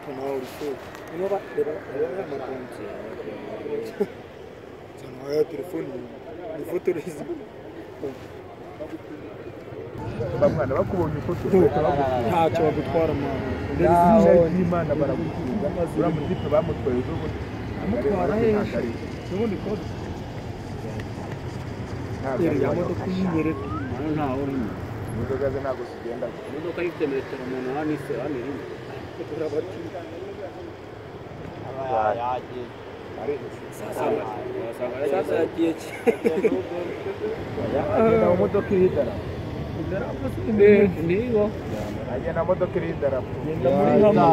Genau, il faut. Il telefone, il faut tourisme. Bamwana bakubonye ifoto ntacyo bagutwara mwana. Imana baragukinga ura mutipe bamutwaye zuko amutwara he n'ubundi kode ya modoka y'imbere ntaho urimo imodoka ze ntabwo zigenda imodoka ifite metero 8 se hano irimo turabati yagiye sasa yagiye agenda mu modoka ihitara niyo agenda mu modoka ihitara agenda muri hama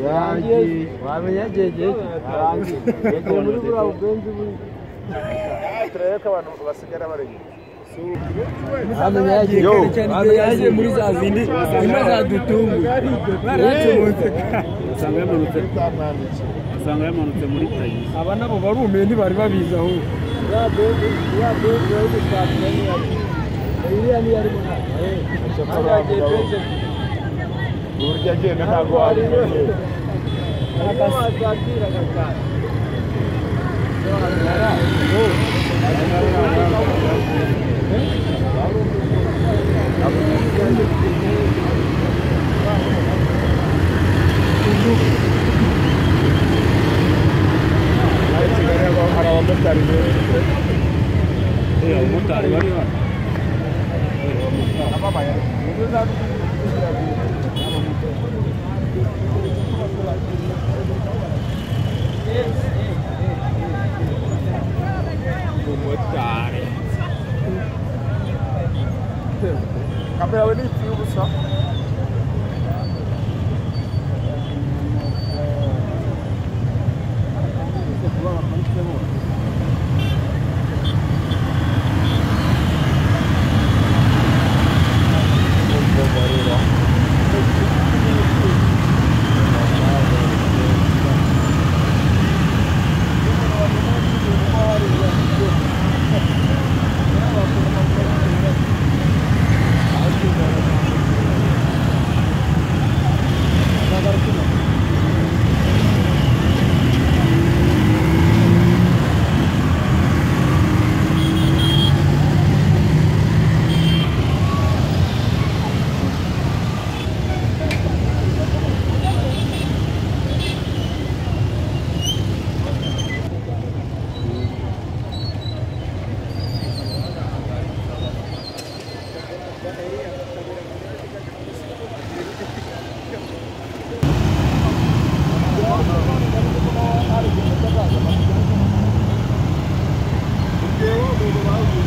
yagiye wamenya yagiye yagiye muri bwa bwenzi buri turebe ko abantu basigara barenge amenya yagiye muri za zindi zimwe za dutungu baracomotse asanga yamanutse muri tayi aba nabo barumiye ntibari babizi aho ya bebe yo gutwara iriya ni yari burya agenda ntabwo ari akazatira cyane hari abamotari abamotari bari hano umumotari kamera yawe ni ipfuye ubusa Yo,